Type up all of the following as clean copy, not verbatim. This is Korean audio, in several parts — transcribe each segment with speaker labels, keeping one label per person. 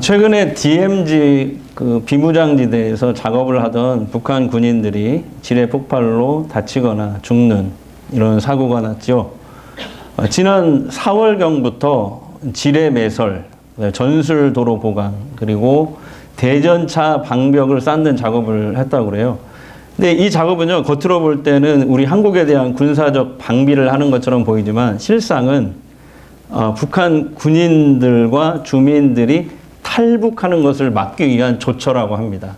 Speaker 1: 최근에 DMZ 그 비무장지대에서 작업을 하던 북한 군인들이 지뢰 폭발로 다치거나 죽는 이런 사고가 났죠. 지난 4월경부터 지뢰 매설, 전술 도로 보강, 그리고 대전차 방벽을 쌓는 작업을 했다고 그래요. 근데 이 작업은요, 겉으로 볼 때는 우리 한국에 대한 군사적 방비를 하는 것처럼 보이지만 실상은 북한 군인들과 주민들이 탈북하는 것을 막기 위한 조처라고 합니다.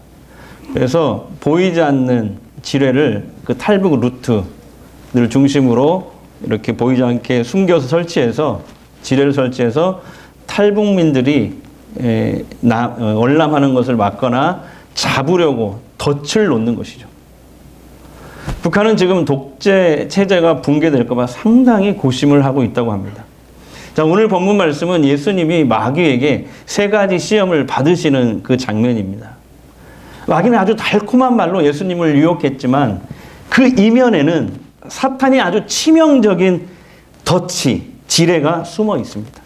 Speaker 1: 그래서 보이지 않는 지뢰를 그 탈북 루트를 중심으로 이렇게 보이지 않게 숨겨서 설치해서 지뢰를 설치해서 탈북민들이 월남하는 것을 막거나 잡으려고 덫을 놓는 것이죠. 북한은 지금 독재 체제가 붕괴될까 봐 상당히 고심을 하고 있다고 합니다. 자, 오늘 본문 말씀은 예수님이 마귀에게 3가지 시험을 받으시는 그 장면입니다. 마귀는 아주 달콤한 말로 예수님을 유혹했지만 그 이면에는 사탄이 아주 치명적인 덫이, 지뢰가 숨어 있습니다.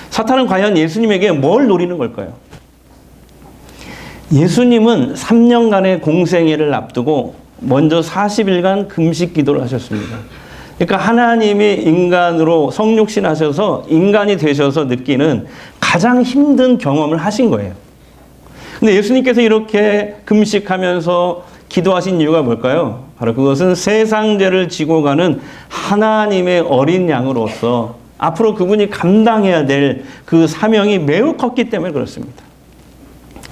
Speaker 1: 사탄은 과연 예수님에게 뭘 노리는 걸까요? 예수님은 3년간의 공생애를 앞두고 먼저 40일간 금식 기도를 하셨습니다. 그러니까 하나님이 인간으로 성육신하셔서 인간이 되셔서 느끼는 가장 힘든 경험을 하신 거예요. 근데 예수님께서 이렇게 금식하면서 기도하신 이유가 뭘까요? 바로 그것은 세상 죄를 지고 가는 하나님의 어린 양으로서 앞으로 그분이 감당해야 될 그 사명이 매우 컸기 때문에 그렇습니다.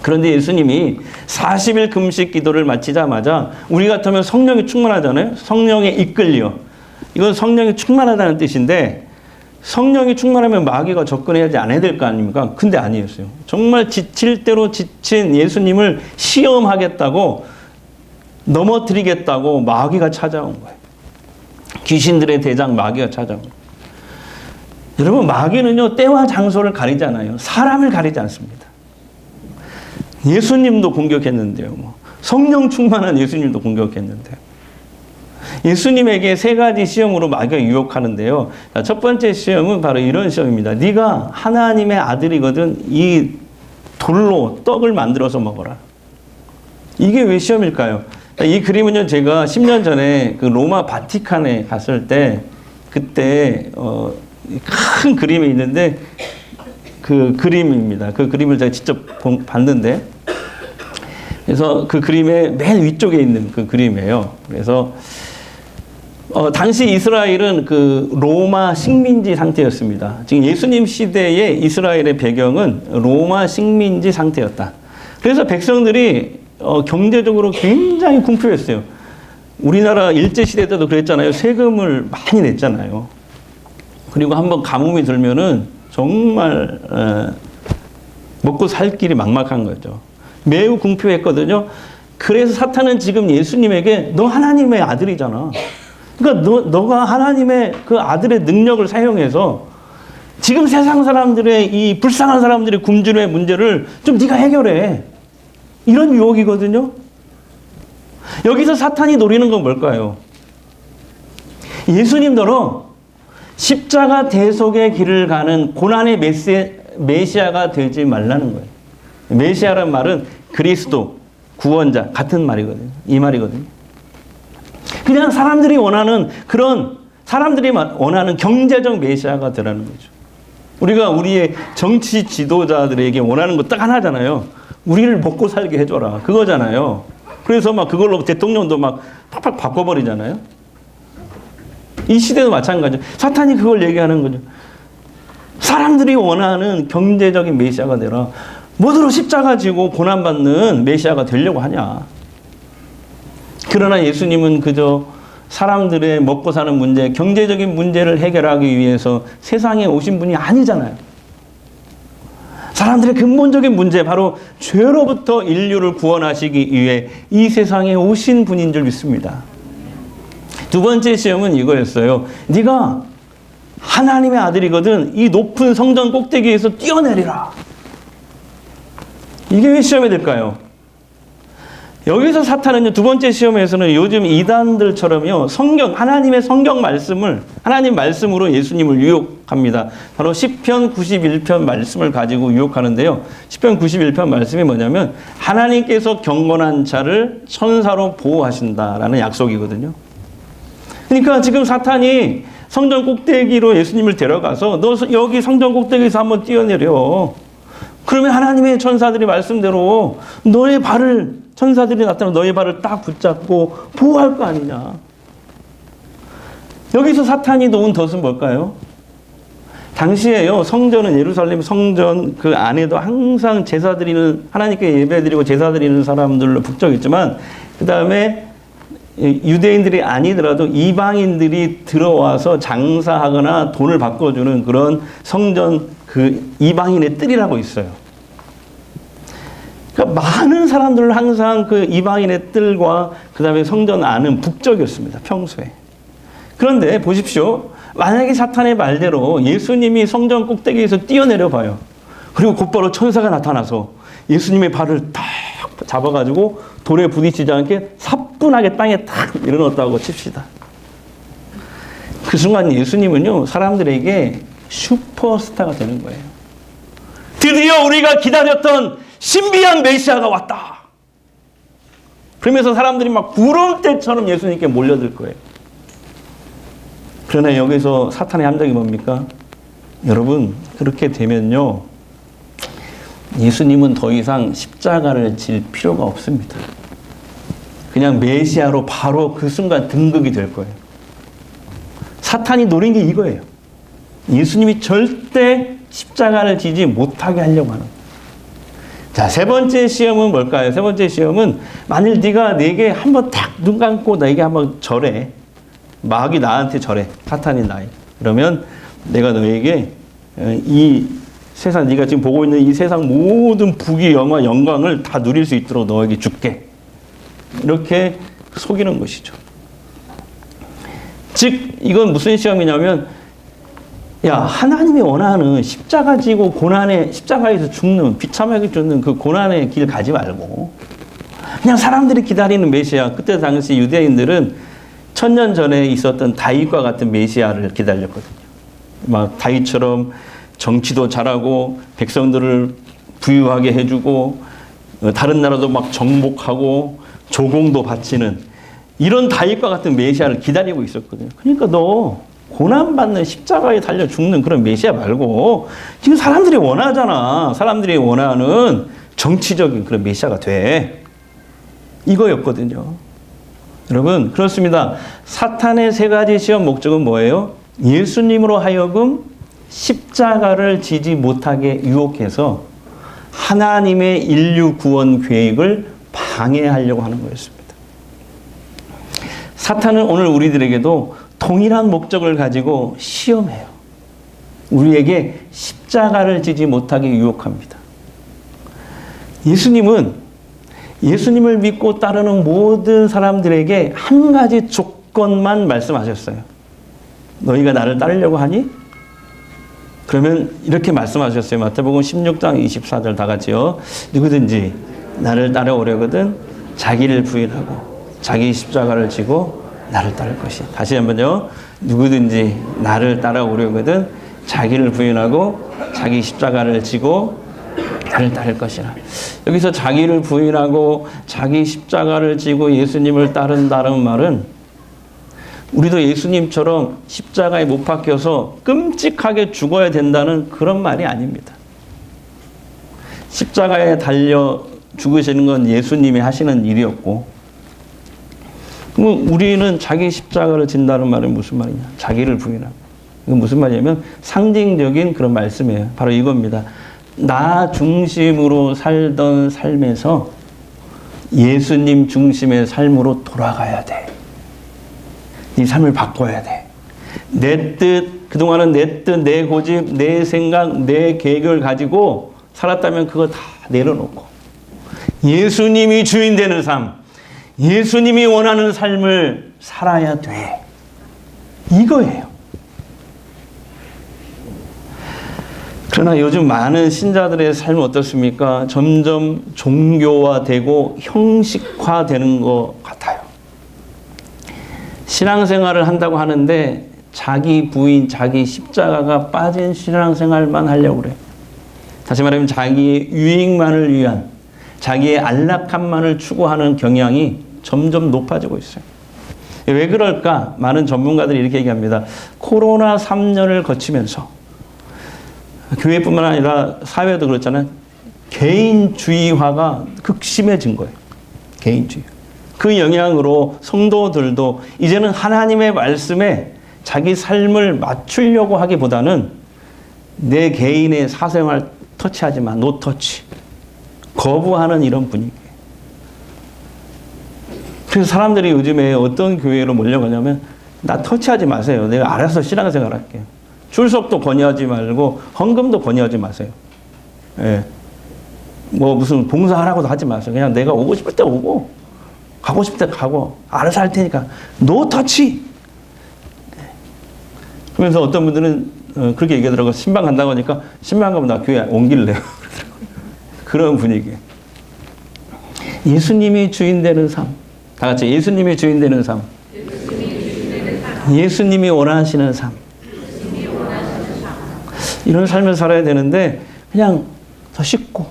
Speaker 1: 그런데 예수님이 40일 금식 기도를 마치자마자 우리 같으면 성령이 충만하잖아요. 성령에 이끌려. 이건 성령이 충만하다는 뜻인데 성령이 충만하면 마귀가 접근해야지 않아야 될 거 아닙니까? 근데 아니었어요. 정말 지칠 대로 지친 예수님을 시험하겠다고 넘어뜨리겠다고 마귀가 찾아온 거예요. 귀신들의 대장 마귀가 찾아온 거예요. 여러분, 마귀는요, 때와 장소를 가리잖아요. 사람을 가리지 않습니다. 예수님도 공격했는데요. 성령 충만한 예수님도 공격했는데요. 예수님에게 3가지 시험으로 마귀가 유혹하는데요. 첫 번째 시험은 바로 이런 시험입니다. 네가 하나님의 아들이거든 이 돌로 떡을 만들어서 먹어라. 이게 왜 시험일까요? 이 그림은요, 제가 10년 전에 그 로마 바티칸에 갔을 때 그때 큰 그림이 있는데 그 그림입니다. 그 그림을 제가 직접 봤는데, 그래서 그 그림의 맨 위쪽에 있는 그 그림이에요. 그래서 당시 이스라엘은 그 로마 식민지 상태였습니다. 지금 예수님 시대의 이스라엘의 배경은 로마 식민지 상태였다. 그래서 백성들이 경제적으로 굉장히 궁핍했어요. 우리나라 일제시대 때도 그랬잖아요. 세금을 많이 냈잖아요. 그리고 한번 가뭄이 들면은 정말 먹고 살 길이 막막한 거죠. 매우 궁핍했거든요. 그래서 사탄은 지금 예수님에게 너 하나님의 아들이잖아. 그러니까 너가 하나님의 그 아들의 능력을 사용해서 지금 세상 사람들의 이 불쌍한 사람들의 굶주림의 문제를 좀 네가 해결해. 이런 유혹이거든요. 여기서 사탄이 노리는 건 뭘까요? 예수님더러 십자가 대속의 길을 가는 고난의 메시아가 되지 말라는 거예요. 메시아란 말은 그리스도, 구원자 같은 말이거든요. 이 말이거든요. 그냥 사람들이 원하는 그런 사람들이 원하는 경제적 메시아가 되라는 거죠. 우리가 우리의 정치 지도자들에게 원하는 거 딱 하나잖아요. 우리를 먹고 살게 해줘라. 그거잖아요. 그래서 막 그걸로 대통령도 막 팍팍 바꿔버리잖아요. 이 시대도 마찬가지죠. 사탄이 그걸 얘기하는 거죠. 사람들이 원하는 경제적인 메시아가 되라. 뭐더러 십자가 지고 고난받는 메시아가 되려고 하냐. 그러나 예수님은 그저 사람들의 먹고 사는 문제, 경제적인 문제를 해결하기 위해서 세상에 오신 분이 아니잖아요. 사람들의 근본적인 문제, 바로 죄로부터 인류를 구원하시기 위해 이 세상에 오신 분인 줄 믿습니다. 두 번째 시험은 이거였어요. 네가 하나님의 아들이거든 이 높은 성전 꼭대기에서 뛰어내리라. 이게 왜 시험이 될까요? 여기서 사탄은요, 두 번째 시험에서는 요즘 이단들처럼요, 하나님의 성경 말씀을, 하나님 말씀으로 예수님을 유혹합니다. 바로 시편 91편 말씀을 가지고 유혹하는데요. 시편 91편 말씀이 뭐냐면, 하나님께서 경건한 자를 천사로 보호하신다라는 약속이거든요. 그러니까 지금 사탄이 성전 꼭대기로 예수님을 데려가서, 너 여기 성전 꼭대기에서 한번 뛰어내려. 그러면 하나님의 천사들이 말씀대로 너의 발을, 천사들이 나타나 너의 발을 딱 붙잡고 보호할 거 아니냐. 여기서 사탄이 놓은 덫은 뭘까요? 당시에요, 성전은, 예루살렘 성전 그 안에도 항상 제사 드리는, 하나님께 예배 드리고 제사 드리는 사람들로 북적했지만, 그 다음에 유대인들이 아니더라도 이방인들이 들어와서 장사하거나 돈을 바꿔주는 그런 성전 그 이방인의 뜰이라고 있어요. 그러니까 많은 사람들은 항상 그 이방인의 뜰과 그 다음에 성전 안은 북적이었습니다, 평소에. 그런데 보십시오. 만약에 사탄의 말대로 예수님이 성전 꼭대기에서 뛰어내려 봐요. 그리고 곧바로 천사가 나타나서 예수님의 발을 딱 잡아가지고 돌에 부딪히지 않게 사뿐하게 땅에 딱 내려놓았다고 칩시다. 그 순간 예수님은요, 사람들에게 슈퍼스타가 되는 거예요. 드디어 우리가 기다렸던 신비한 메시아가 왔다. 그러면서 사람들이 막 구름대처럼 예수님께 몰려들 거예요. 그러나 여기서 사탄의 함정이 뭡니까? 여러분, 그렇게 되면요, 예수님은 더 이상 십자가를 질 필요가 없습니다. 그냥 메시아로 바로 그 순간 등극이 될 거예요. 사탄이 노린 게 이거예요. 예수님이 절대 십자가를 지지 못하게 하려고 하는 거예요. 자, 세 번째 시험은 뭘까요? 세 번째 시험은, 만일 네가 내게 한번 딱 눈 감고 나에게 한번 절해. 마귀 나한테 절해. 사탄이 나에. 그러면 내가 너에게 이 세상, 네가 지금 보고 있는 이 세상 모든 부귀, 영화, 영광을 다 누릴 수 있도록 너에게 줄게. 이렇게 속이는 것이죠. 즉, 이건 무슨 시험이냐면, 야, 하나님이 원하는 십자가 지고 고난의, 십자가에서 죽는, 비참하게 죽는 그 고난의 길 가지 말고, 그냥 사람들이 기다리는 메시아, 그때 당시 유대인들은 1000년 전에 있었던 다윗과 같은 메시아를 기다렸거든요. 막 다윗처럼 정치도 잘하고 백성들을 부유하게 해주고 다른 나라도 막 정복하고 조공도 바치는 이런 다윗과 같은 메시아를 기다리고 있었거든요. 그러니까 너 고난받는, 십자가에 달려 죽는 그런 메시아 말고 지금 사람들이 원하잖아. 사람들이 원하는 정치적인 그런 메시아가 돼. 이거였거든요. 여러분, 그렇습니다. 사탄의 세 가지 시험 목적은 뭐예요? 예수님으로 하여금 십자가를 지지 못하게 유혹해서 하나님의 인류 구원 계획을 방해하려고 하는 거였습니다. 사탄은 오늘 우리들에게도 동일한 목적을 가지고 시험해요. 우리에게 십자가를 지지 못하게 유혹합니다. 예수님을 믿고 따르는 모든 사람들에게 한 가지 조건만 말씀하셨어요. 너희가 나를 따르려고 하니? 그러면 이렇게 말씀하셨어요. 마태복음 16장 24절 다 같이요. 누구든지 나를 따라오려거든 자기를 부인하고 자기 십자가를 지고 나를 따를 것이. 다시 한번요. 누구든지 나를 따라오려거든 자기를 부인하고 자기 십자가를 지고 나를 따를 것이라. 여기서 자기를 부인하고 자기 십자가를 지고 예수님을 따른다는 말은 우리도 예수님처럼 십자가에 못 박혀서 끔찍하게 죽어야 된다는 그런 말이 아닙니다. 십자가에 달려 죽으시는 건 예수님이 하시는 일이었고, 우리는 자기 십자가를 진다는 말은 무슨 말이냐? 자기를 부인하고. 이건 무슨 말이냐면 상징적인 그런 말씀이에요. 바로 이겁니다. 나 중심으로 살던 삶에서 예수님 중심의 삶으로 돌아가야 돼. 이 삶을 바꿔야 돼. 내 뜻, 그동안은 내 뜻, 내 고집, 내 생각, 내 계획을 가지고 살았다면 그거 다 내려놓고 예수님이 주인 되는 삶, 예수님이 원하는 삶을 살아야 돼. 이거예요. 그러나 요즘 많은 신자들의 삶은 어떻습니까? 점점 종교화되고 형식화되는 것 같아요. 신앙생활을 한다고 하는데 자기 부인, 자기 십자가가 빠진 신앙생활만 하려고 그래요. 다시 말하면 자기의 유익만을 위한, 자기의 안락함만을 추구하는 경향이 점점 높아지고 있어요. 왜 그럴까? 많은 전문가들이 이렇게 얘기합니다. 코로나 3년을 거치면서 교회뿐만 아니라 사회도 그렇잖아요. 개인주의화가 극심해진 거예요. 개인주의. 그 영향으로 성도들도 이제는 하나님의 말씀에 자기 삶을 맞추려고 하기보다는 내 개인의 사생활 터치하지 마. 노 터치. 거부하는 이런 분위기. 그래서 사람들이 요즘에 어떤 교회로 몰려가냐면 나 터치하지 마세요. 내가 알아서 신앙생활 할게요. 출석도 권유하지 말고 헌금도 권유하지 마세요. 예. 뭐 무슨 봉사하라고도 하지 마세요. 그냥 내가 오고 싶을 때 오고 가고 싶을 때 가고 알아서 할 테니까 노 터치. 그러면서 어떤 분들은 그렇게 얘기하더라고요. 신방 간다고 하니까 신방 가면 나 교회 옮길래요. 그런 분위기. 예수님이 주인 되는 삶. 다 같이 예수님이 주인 되는 삶. 예수님이 원하시는 삶. 이런 삶을 살아야 되는데 그냥 더 쉽고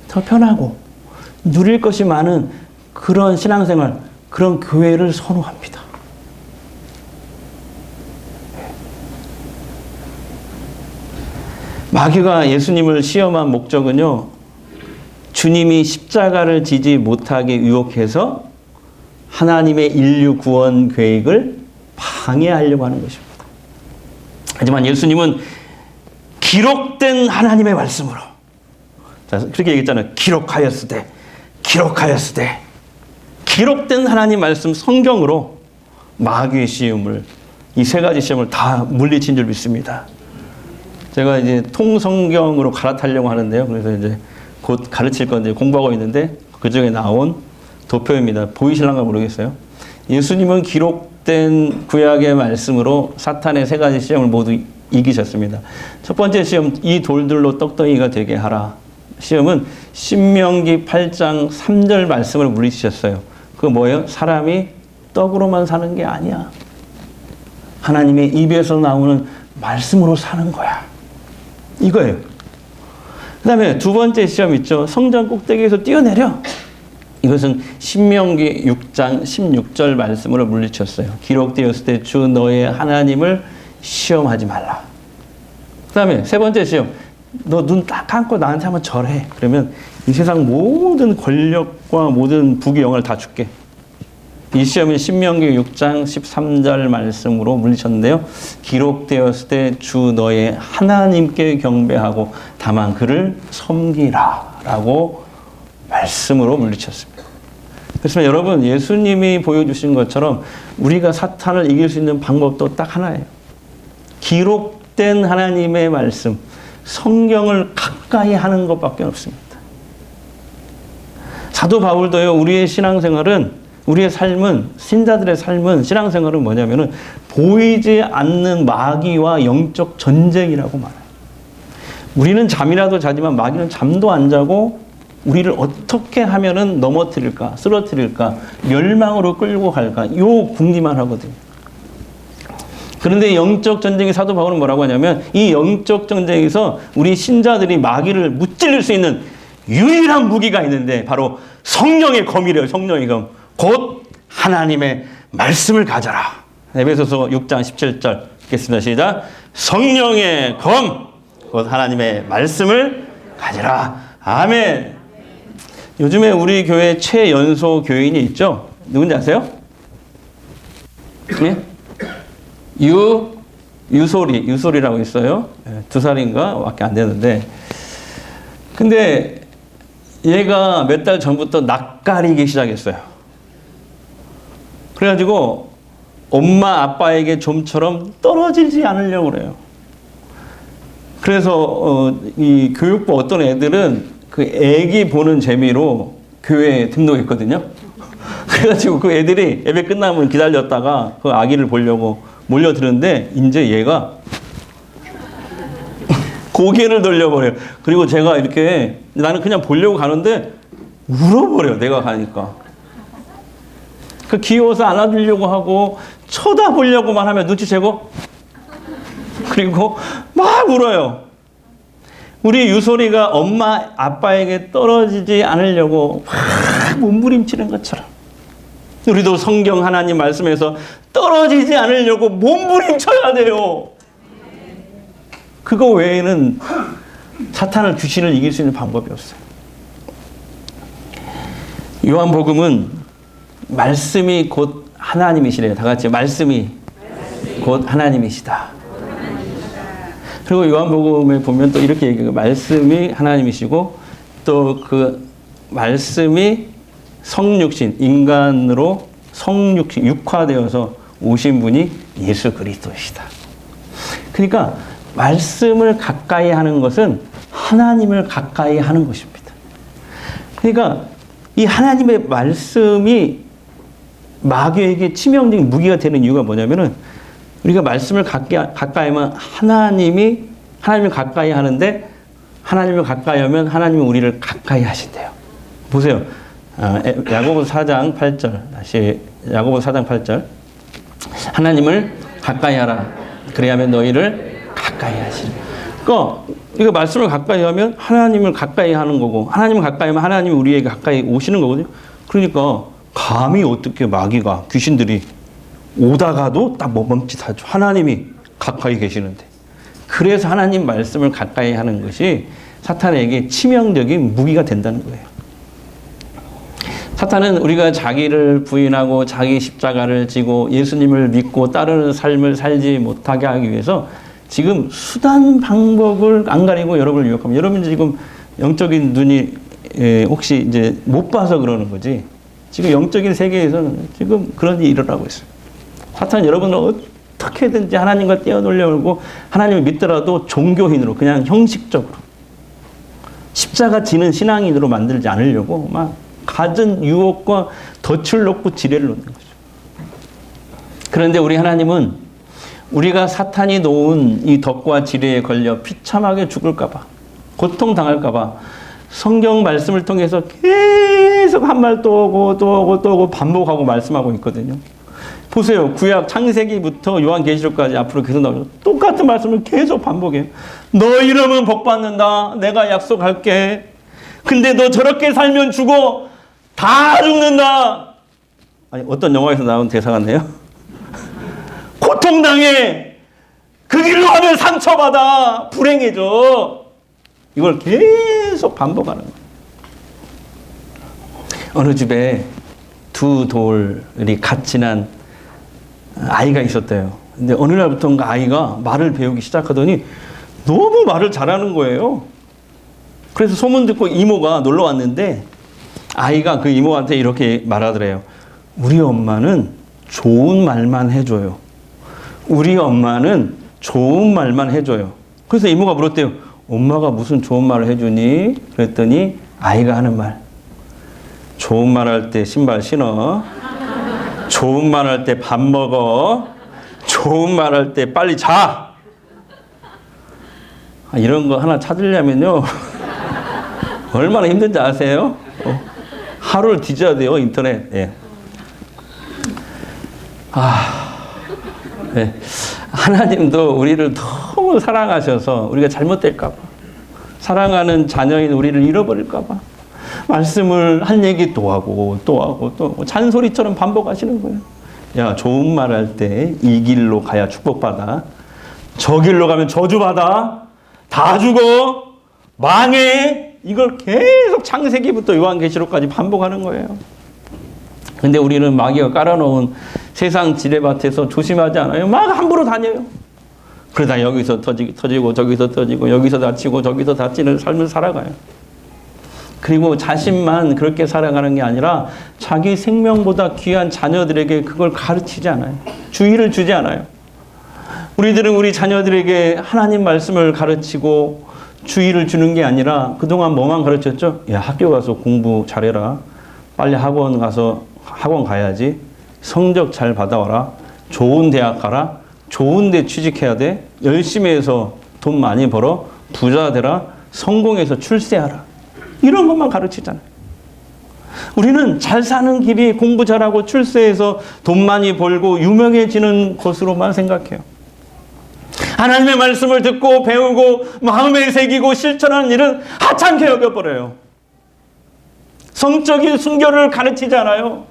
Speaker 1: 더 편하고 누릴 것이 많은 그런 신앙생활, 그런 교회를 선호합니다. 마귀가 예수님을 시험한 목적은요, 주님이 십자가를 지지 못하게 유혹해서 하나님의 인류 구원 계획을 방해하려고 하는 것입니다. 하지만 예수님은 기록된 하나님의 말씀으로, 자, 그렇게 얘기했잖아요. 기록하였으되, 기록하였으되, 기록된 하나님 말씀 성경으로 마귀의 시험을, 이 세 가지 시험을 다 물리친 줄 믿습니다. 제가 이제 통성경으로 갈아타려고 하는데요. 그래서 이제 곧 가르칠 건데 공부하고 있는데 그 중에 나온 도표입니다. 보이실랑가 모르겠어요. 예수님은 기록된 구약의 말씀으로 사탄의 세 가지 시험을 모두 이기셨습니다. 첫 번째 시험, 이 돌들로 떡덩이가 되게 하라. 시험은 신명기 8장 3절 말씀을 물리치셨어요. 그거 뭐예요? 사람이 떡으로만 사는 게 아니야. 하나님의 입에서 나오는 말씀으로 사는 거야. 이거예요. 그 다음에 두 번째 시험 있죠. 성전 꼭대기에서 뛰어내려. 이것은 신명기 6장 16절 말씀으로 물리쳤어요. 기록되었을 때 주 너의 하나님을 시험하지 말라. 그 다음에 세 번째 시험. 너 눈 딱 감고 나한테 한번 절해. 그러면 이 세상 모든 권력과 모든 부귀 영화를 다 줄게. 이 시험은 신명기 6장 13절 말씀으로 물리쳤는데요. 기록되었을 때 주 너의 하나님께 경배하고 다만 그를 섬기라 라고 말씀으로 물리쳤습니다. 그래서 여러분, 예수님이 보여주신 것처럼 우리가 사탄을 이길 수 있는 방법도 딱 하나예요. 기록된 하나님의 말씀, 성경을 가까이 하는 것밖에 없습니다. 사도 바울도요, 우리의 신앙생활은, 우리의 삶은, 신자들의 삶은, 신앙생활은 뭐냐면은 보이지 않는 마귀와 영적 전쟁이라고 말해요. 우리는 잠이라도 자지만 마귀는 잠도 안 자고 우리를 어떻게 하면은 넘어뜨릴까, 쓰러뜨릴까, 멸망으로 끌고 갈까, 요 궁리만 하거든요. 그런데 영적 전쟁의 사도 바울은 뭐라고 하냐면 이 영적 전쟁에서 우리 신자들이 마귀를 무찔릴 수 있는 유일한 무기가 있는데 바로 성령의 검이래요. 성령의 검. 곧 하나님의 말씀을 가져라. 에베소서 6장 17절 읽겠습니다. 시작. 성령의 검, 곧 하나님의 말씀을 가져라. 아멘. 요즘에 우리 교회 최연소 교인이 있죠? 누군지 아세요? 네? 유소리라고 있어요. 2살인가 밖에 안 되는데. 근데 얘가 몇 달 전부터 낯가리기 시작했어요. 그래가지고 엄마 아빠에게 좀처럼 떨어지지 않으려고 그래요. 그래서 이 교육부 어떤 애들은 그 애기 보는 재미로 교회에 등록했거든요. 그래가지고 그 애들이 예배 끝나면 기다렸다가 그 아기를 보려고 몰려드는데 이제 얘가 고개를 돌려버려요. 그리고 제가 이렇게 나는 그냥 보려고 가는데 울어버려. 내가 가니까. 그 귀여워서 안아주려고 하고 쳐다보려고만 하면 눈치채고 그리고 막 울어요. 우리 유솔이가 엄마 아빠에게 떨어지지 않으려고 막 몸부림치는 것처럼 우리도 성경 하나님 말씀에서 떨어지지 않으려고 몸부림쳐야 돼요. 그거 외에는 사탄을 귀신을 이길 수 있는 방법이 없어요. 요한복음은 말씀이 곧 하나님이시래요. 다 같이 말씀이 곧 하나님이시다. 그리고 요한복음에 보면 또 이렇게 얘기해요. 말씀이 하나님이시고 또 그 말씀이 성육신, 인간으로 성육신, 육화되어서 오신 분이 예수 그리스도이시다. 그러니까 말씀을 가까이 하는 것은 하나님을 가까이 하는 것입니다. 그러니까 이 하나님의 말씀이 마귀에게 치명적인 무기가 되는 이유가 뭐냐면은 우리가 말씀을 가까이 하면 하나님을 가까이 하는데 하나님을 가까이 하면 하나님이 우리를 가까이 하신대요. 보세요. 야고보서 4장 8절. 다시 야고보서 4장 8절. 하나님을 가까이 하라. 그래야면 너희를 가까이 하시리. 그러니까 이거 말씀을 가까이 하면 하나님을 가까이 하는 거고 하나님을 가까이 하면 하나님이 우리에게 가까이 오시는 거거든요. 그러니까 감히 어떻게 마귀가 귀신들이 오다가도 딱 멈칫하죠. 하나님이 가까이 계시는데. 그래서 하나님 말씀을 가까이 하는 것이 사탄에게 치명적인 무기가 된다는 거예요. 사탄은 우리가 자기를 부인하고 자기 십자가를 지고 예수님을 믿고 따르는 삶을 살지 못하게 하기 위해서 지금 수단 방법을 안 가리고 여러분을 유혹합니다. 여러분 지금 영적인 눈이 혹시 이제 못 봐서 그러는 거지. 지금 영적인 세계에서는 지금 그런 일이 일어나고 있어요. 사탄은 여러분을 어떻게든지 하나님과 떼어놓으려고 하나님을 믿더라도 종교인으로 그냥 형식적으로 십자가 지는 신앙인으로 만들지 않으려고 막 갖은 유혹과 덫을 놓고 지뢰를 놓는 거죠. 그런데 우리 하나님은 우리가 사탄이 놓은 이 덫과 지뢰에 걸려 비참하게 죽을까 봐, 고통당할까 봐 성경 말씀을 통해서 계속 한 말 또 오고 또 오고 또 오고 반복하고 말씀하고 있거든요. 보세요. 구약 창세기부터 요한계시록까지 앞으로 계속 나오죠. 똑같은 말씀을 계속 반복해요. 너 이름은 복 받는다. 내가 약속할게. 근데 너 저렇게 살면 죽어. 다 죽는다. 아니 어떤 영화에서 나온 대사 같네요. 고통당해. 그 길로 가면 상처받아. 불행해져. 이걸 계속 반복하는 거예요. 어느 집에 두 돌이 같이 난 아이가 있었대요. 근데 어느 날부터인가 아이가 말을 배우기 시작하더니 너무 말을 잘하는 거예요. 그래서 소문 듣고 이모가 놀러 왔는데 아이가 그 이모한테 이렇게 말하더래요. 우리 엄마는 좋은 말만 해줘요. 우리 엄마는 좋은 말만 해줘요. 그래서 이모가 물었대요. 엄마가 무슨 좋은 말을 해주니? 그랬더니 아이가 하는 말. 좋은 말 할 때 신발 신어. 좋은 말 할 때 밥 먹어. 좋은 말 할 때 빨리 자. 이런 거 하나 찾으려면요. 얼마나 힘든지 아세요? 하루를 뒤져야 돼요, 인터넷. 예. 네. 하나님도 우리를 너무 사랑하셔서 우리가 잘못될까 봐. 사랑하는 자녀인 우리를 잃어버릴까 봐. 말씀을 한 얘기 또 하고 또 하고 또 하고 잔소리처럼 반복하시는 거예요. 야, 좋은 말 할 때 이 길로 가야 축복받아. 저 길로 가면 저주받아. 다 죽어. 망해. 이걸 계속 창세기부터 요한계시록까지 반복하는 거예요. 근데 우리는 마귀가 깔아놓은 세상 지뢰밭에서 조심하지 않아요. 막 함부로 다녀요. 그러다 여기서 터지고 저기서 터지고 여기서 다치고 저기서 다치는 삶을 살아가요. 그리고 자신만 그렇게 살아가는 게 아니라 자기 생명보다 귀한 자녀들에게 그걸 가르치지 않아요. 주의를 주지 않아요. 우리들은 우리 자녀들에게 하나님 말씀을 가르치고 주의를 주는 게 아니라 그동안 뭐만 가르쳤죠? 야, 학교 가서 공부 잘해라. 빨리 학원 가야지. 성적 잘 받아와라. 좋은 대학 가라. 좋은 데 취직해야 돼. 열심히 해서 돈 많이 벌어. 부자 되라, 성공해서 출세하라. 이런 것만 가르치잖아요. 우리는 잘 사는 길이 공부 잘하고 출세해서 돈 많이 벌고 유명해지는 것으로만 생각해요. 하나님의 말씀을 듣고 배우고 마음에 새기고 실천하는 일은 하찮게 여겨버려요. 성적인 순결을 가르치지 않아요.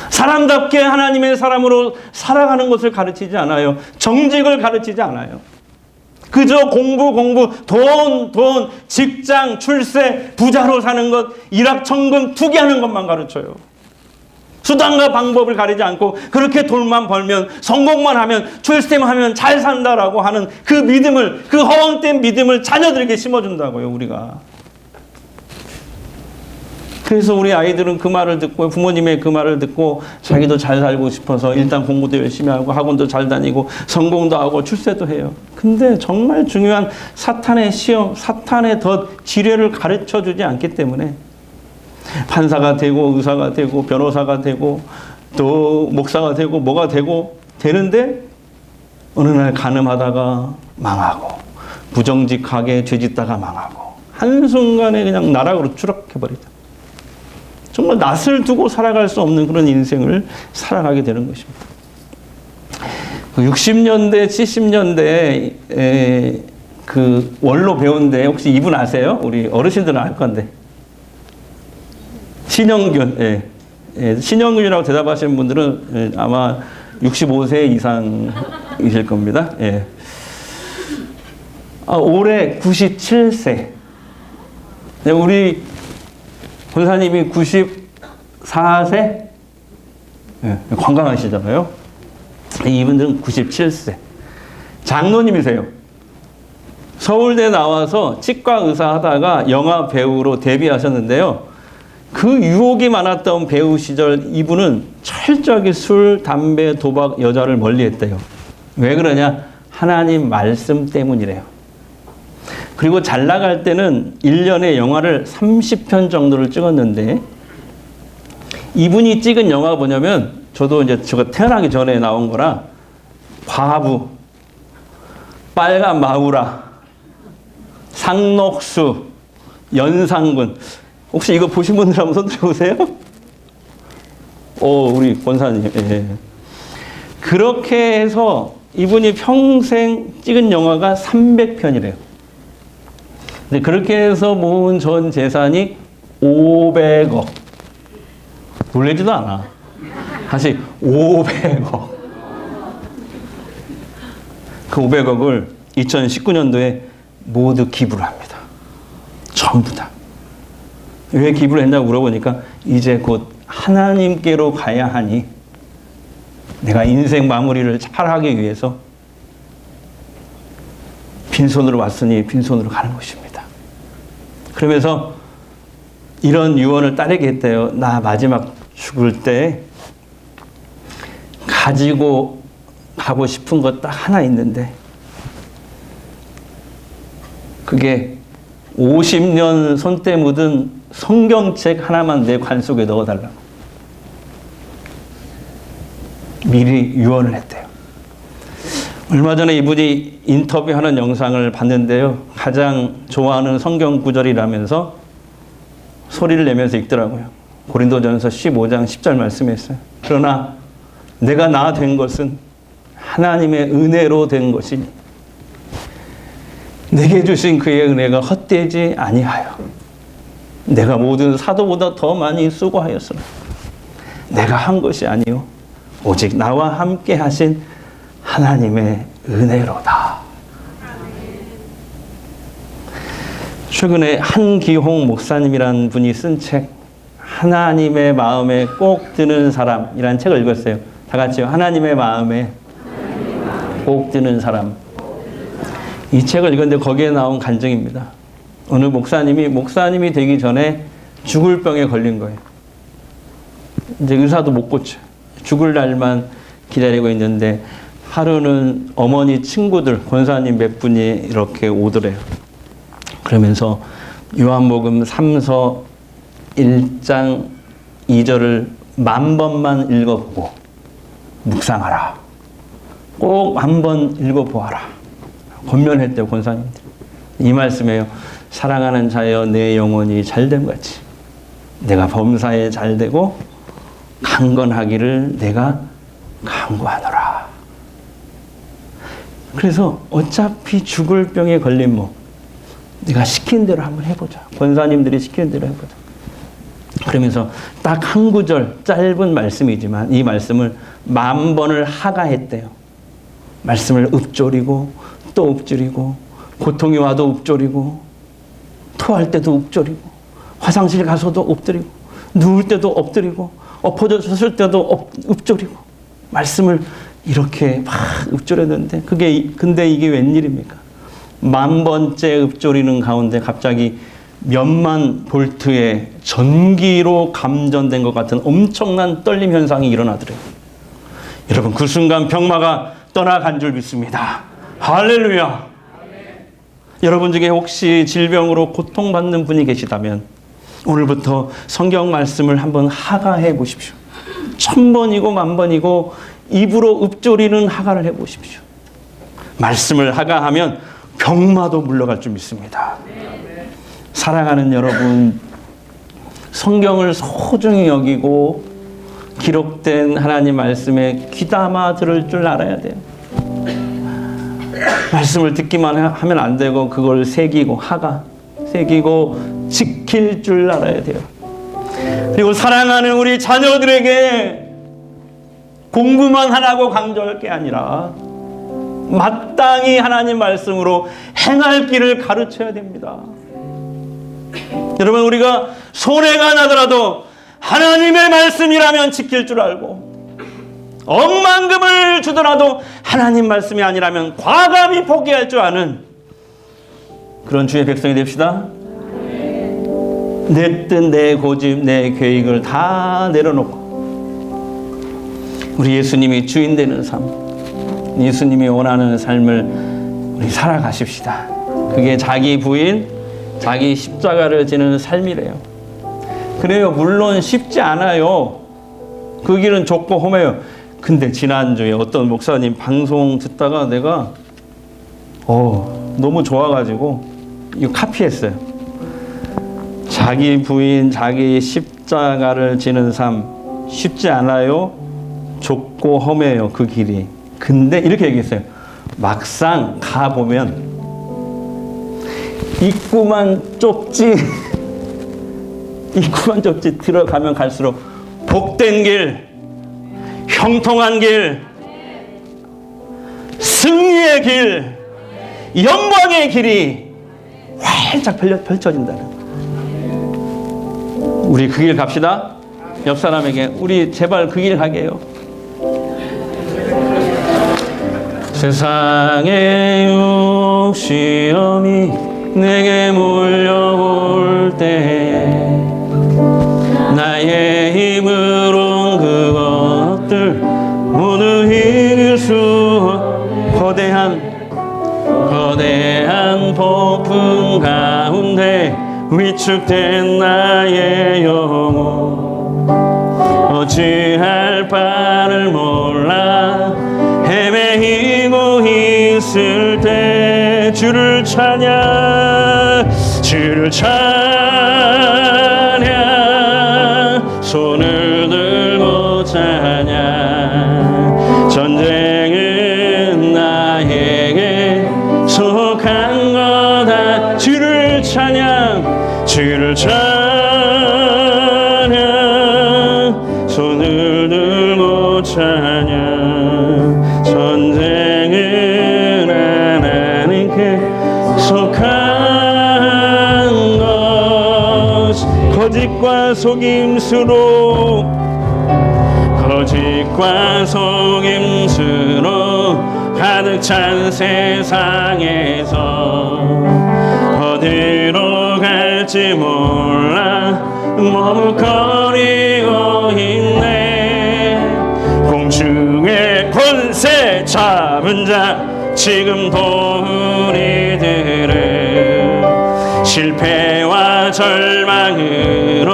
Speaker 1: 사람답게 하나님의 사람으로 살아가는 것을 가르치지 않아요. 정직을 가르치지 않아요. 그저 공부, 돈, 직장, 출세, 부자로 사는 것, 일확천금 투기하는 것만 가르쳐요. 수단과 방법을 가리지 않고 그렇게 돈만 벌면, 성공만 하면, 출세만 하면 잘 산다라고 하는 그 믿음을, 그 허황된 믿음을 자녀들에게 심어준다고요, 우리가. 그래서 우리 아이들은 그 말을 듣고, 부모님의 그 말을 듣고 자기도 잘 살고 싶어서 일단 공부도 열심히 하고 학원도 잘 다니고 성공도 하고 출세도 해요. 근데 정말 중요한 사탄의 시험, 사탄의 덫, 지뢰를 가르쳐 주지 않기 때문에 판사가 되고 의사가 되고 변호사가 되고 또 목사가 되고 뭐가 되고 되는데 어느 날 간음하다가 망하고 부정직하게 죄짓다가 망하고 한순간에 그냥 나락으로 추락해버리다. 정말 낯을 두고 살아갈 수 없는 그런 인생을 살아가게 되는 것입니다. 60년대, 70년대에 그 원로 배우인데 혹시 이분 아세요? 우리 어르신들은 알 건데. 신영균. 예. 예. 신영균이라고 대답하시는 분들은 아마 65세 이상이실 겁니다. 예. 올해 97세. 우리 권사님이 94세? 예, 건강하시잖아요. 이분들은 97세. 장로님이세요. 서울대 나와서 치과 의사 하다가 영화 배우로 데뷔하셨는데요. 그 유혹이 많았던 배우 시절 이분은 철저하게 술, 담배, 도박, 여자를 멀리했대요. 왜 그러냐? 하나님 말씀 때문이래요. 그리고 잘 나갈 때는 1년에 영화를 30편 정도를 찍었는데 이분이 찍은 영화가 뭐냐면 저도 이제 제가 태어나기 전에 나온 거라 과부, 빨간 마우라, 상록수, 연상군. 혹시 이거 보신 분들 한번 손 들어보세요. 우리 권사님. 예. 그렇게 해서 이분이 평생 찍은 영화가 300편이래요. 근데 그렇게 해서 모은 전 재산이 500억. 놀라지도 않아. 다시 500억. 그 500억을 2019년도에 모두 기부를 합니다. 전부 다. 왜 기부를 했냐고 물어보니까 이제 곧 하나님께로 가야 하니 내가 인생 마무리를 잘하기 위해서 빈손으로 왔으니 빈손으로 가는 것입니다. 그러면서 이런 유언을 딸에게 했대요. 나 마지막 죽을 때 가지고 가고 싶은 것 딱 하나 있는데 그게 50년 손때 묻은 성경책 하나만 내 관 속에 넣어달라고 미리 유언을 했대요. 얼마 전에 이분이 인터뷰하는 영상을 봤는데요. 가장 좋아하는 성경 구절이라면서 소리를 내면서 읽더라고요. 고린도전서 15장 10절 말씀했어요. 그러나 내가 나 된 것은 하나님의 은혜로 된 것이니 내게 주신 그의 은혜가 헛되지 아니하여 내가 모든 사도보다 더 많이 수고하였으나 내가 한 것이 아니요 오직 나와 함께 하신 하나님의 은혜로다. 최근에 한기홍 목사님이라는 분이 쓴 책 하나님의 마음에 꼭 드는 사람이라는 책을 읽었어요. 다 같이요. 하나님의 마음에 꼭 드는 사람. 이 책을 읽었는데 거기에 나온 간증입니다. 어느 목사님이 되기 전에 죽을 병에 걸린 거예요. 이제 의사도 못 고쳐. 죽을 날만 기다리고 있는데 하루는 어머니 친구들, 권사님 몇 분이 이렇게 오더래요. 그러면서 요한복음 3서 1장 2절을 10,000번만 읽어보고 묵상하라. 꼭 1000번 읽어보아라. 권면했대요, 권사님들. 이 말씀에요. 사랑하는 자여 내 영혼이 잘됨 같이 내가 범사에 잘되고 강건하기를 내가 간구하노라. 그래서 어차피 죽을 병에 걸린 몸 네가 시킨 대로 한번 해보자. 권사님들이 시킨 대로 해보자. 그러면서 딱 한 구절 짧은 말씀이지만 이 말씀을 10,000번을 하가했대요. 말씀을 읊조리고 또 읊조리고 고통이 와도 읊조리고 토할 때도 읊조리고 화장실 가서도 엎드리고 누울 때도 엎드리고 엎어졌을 때도 읊조리고 말씀을 이렇게 막 읊조렸는데 근데 이게 웬일입니까? 10,000번째 읊조리는 가운데 갑자기 몇만 볼트의 전기로 감전된 것 같은 엄청난 떨림 현상이 일어나더래요. 여러분 그 순간 병마가 떠나간 줄 믿습니다. 할렐루야. 여러분 중에 혹시 질병으로 고통받는 분이 계시다면 오늘부터 성경 말씀을 한번 하가해 보십시오. 1000번이고 10,000번이고 입으로 읊조리는 하가를 해 보십시오. 말씀을 하가하면 병마도 물러갈 줄 믿습니다. 사랑하는 여러분, 성경을 소중히 여기고 기록된 하나님 말씀에 귀담아 들을 줄 알아야 돼요. 말씀을 듣기만 하면 안 되고 그걸 새기고 새기고 지킬 줄 알아야 돼요. 그리고 사랑하는 우리 자녀들에게 공부만 하라고 강조할 게 아니라 마땅히 하나님 말씀으로 행할 길을 가르쳐야 됩니다. 여러분 우리가 손해가 나더라도 하나님의 말씀이라면 지킬 줄 알고 억만금을 주더라도 하나님 말씀이 아니라면 과감히 포기할 줄 아는 그런 주의 백성이 됩시다. 내 뜻, 내 고집, 내 계획을 다 내려놓고 우리 예수님이 주인 되는 삶, 예수님이 원하는 삶을 우리 살아가십시다. 그게 자기 부인, 자기 십자가를 지는 삶이래요. 그래요. 물론 쉽지 않아요. 그 길은 좁고 험해요. 근데 지난주에 어떤 목사님 방송 듣다가 내가 너무 좋아가지고 이거 카피했어요. 자기 부인, 자기 십자가를 지는 삶 쉽지 않아요. 좁고 험해요. 그 길이. 근데 이렇게 얘기했어요. 막상 가보면 입구만 좁지 들어가면 갈수록 복된 길, 형통한 길, 승리의 길, 영광의 길이 활짝 펼쳐진다는. 우리 그 길 갑시다. 옆 사람에게 우리 제발 그 길 가게 해요. 세상의 욕심이 내게 몰려올 때 나의 힘으론 그것들 모두 이길 수 거대한 폭풍 가운데 위축된 나의 영혼 어찌할 바를 몰라 헤매이고 있을 때 주를 찬양 손을 들고 찬양 전쟁은 나에게 속한 거다 주를 찬양 손을 들고 찬양 전쟁은 하나님께 속한 것 거짓과 속임수로 가득 찬 세상에서 어디로 갈지 몰라 머뭇거리고 있네. 공중의 권세 잡은 자 지금도 우리들을 실패와 절망으로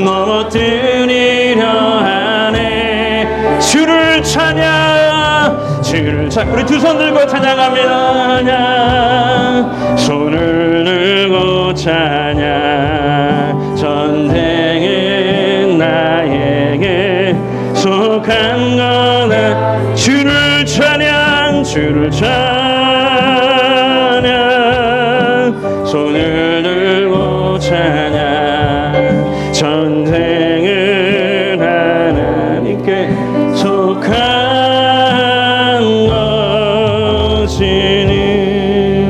Speaker 1: 넘어뜨리려 하네. 주를 찬양 주를 찾고 우리 두 손 들고 찬양합니다. 손을 들고 찬양. 전생은 나에게 속한 거다. 주를 찬양 주를 찬양. 손을 들고 찬양. 전생은 하나님께 속한 것이니.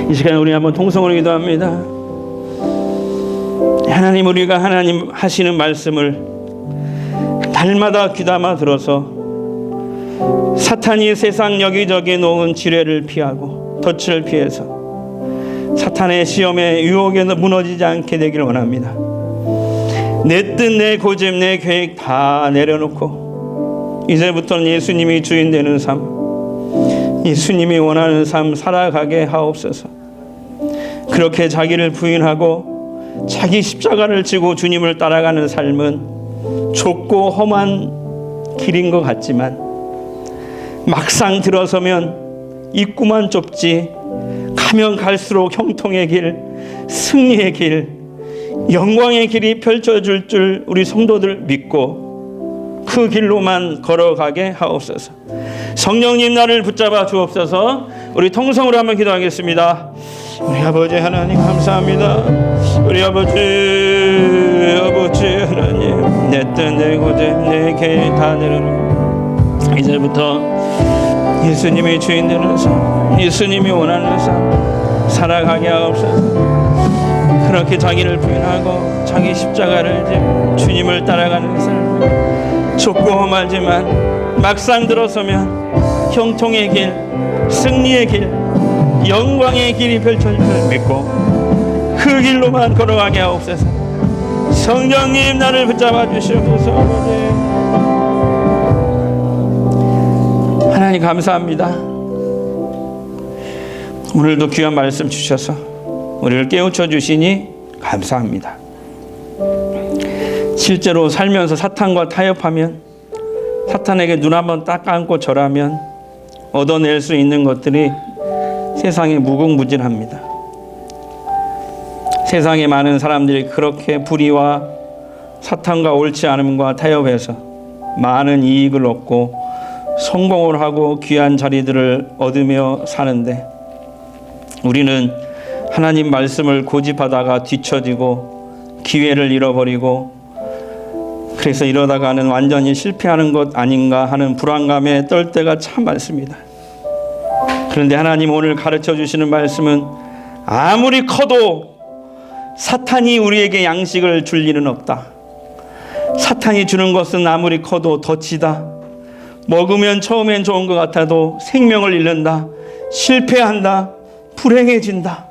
Speaker 1: 이 시간에 우리 한번 통성으로 기도합니다. 하나님, 우리가 하나님 하시는 말씀을 날마다 귀담아 들어서 사탄이 세상 여기저기 놓은 지뢰를 피하고 덫을 피해서 사탄의 시험에 유혹에 무너지지 않게 되기를 원합니다. 내 뜻, 내 고집, 내 계획 다 내려놓고 이제부터는 예수님이 주인 되는 삶, 예수님이 원하는 삶 살아가게 하옵소서. 그렇게 자기를 부인하고 자기 십자가를 지고 주님을 따라가는 삶은 좁고 험한 길인 것 같지만 막상 들어서면 입구만 좁지 가면 갈수록 형통의 길, 승리의 길, 영광의 길이 펼쳐질 줄 우리 성도들 믿고 그 길로만 걸어가게 하옵소서. 성령님 나를 붙잡아 주옵소서. 우리 통성으로 한번 기도하겠습니다. 우리 아버지 하나님 감사합니다. 우리 아버지 하나님, 내 뜻, 내 고집, 내 계획 다 내려놓고 이제부터 예수님이 주인 되는 삶, 예수님이 원하는 삶 살아가게 하옵소서. 그렇게 자기를 부인하고 자기 십자가를 지고 주님을 따라가는 삶, 좁고 험하지만 막상 들어서면 형통의 길, 승리의 길, 영광의 길이 펼쳐질 줄 믿고 그 길로만 걸어가게 하옵소서. 성령님 나를 붙잡아 주시옵소서. 하나님 감사합니다. 오늘도 귀한 말씀 주셔서 우리를 깨우쳐 주시니 감사합니다. 실제로 살면서 사탄과 타협하면, 사탄에게 눈 한번 딱 감고 절하면 얻어낼 수 있는 것들이 세상에 무궁무진합니다. 세상에 많은 사람들이 그렇게 불의와 사탄과 옳지 않음과 타협해서 많은 이익을 얻고 성공을 하고 귀한 자리들을 얻으며 사는데, 우리는 하나님 말씀을 고집하다가 뒤처지고 기회를 잃어버리고 그래서 이러다가는 완전히 실패하는 것 아닌가 하는 불안감에 떨 때가 참 많습니다. 그런데 하나님 오늘 가르쳐 주시는 말씀은 아무리 커도 사탄이 우리에게 양식을 줄 일은 없다. 사탄이 주는 것은 아무리 커도 덫이다. 먹으면 처음엔 좋은 것 같아도 생명을 잃는다. 실패한다. 불행해진다.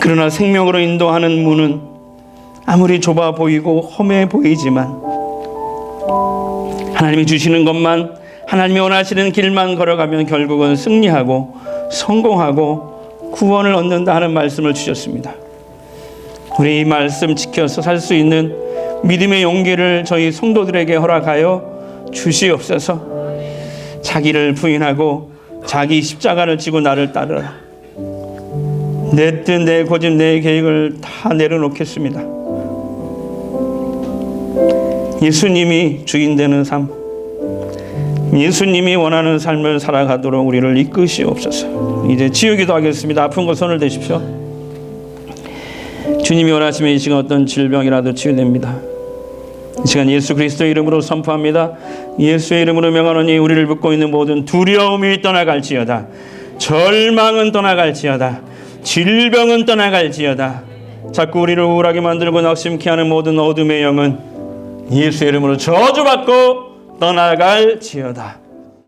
Speaker 1: 그러나 생명으로 인도하는 문은 아무리 좁아 보이고 험해 보이지만 하나님이 주시는 것만, 하나님이 원하시는 길만 걸어가면 결국은 승리하고 성공하고 구원을 얻는다 하는 말씀을 주셨습니다. 우리 이 말씀 지켜서 살 수 있는 믿음의 용기를 저희 성도들에게 허락하여 주시옵소서. 자기를 부인하고 자기 십자가를 지고 나를 따르라. 내 뜻, 내 고집, 내 계획을 다 내려놓겠습니다. 예수님이 주인 되는 삶, 예수님이 원하는 삶을 살아가도록 우리를 이끄시옵소서. 이제 치유기도 하겠습니다. 아픈 거 손을 대십시오. 주님이 원하시면 이 시간 어떤 질병이라도 치유됩니다. 이 시간 예수 그리스도의 이름으로 선포합니다. 예수의 이름으로 명하노니 우리를 붙고 있는 모든 두려움이 떠나갈지어다. 절망은 떠나갈지어다. 질병은 떠나갈지어다. 자꾸 우리를 우울하게 만들고 낙심케 하는 모든 어둠의 영은 예수의 이름으로 저주받고 떠나갈지어다.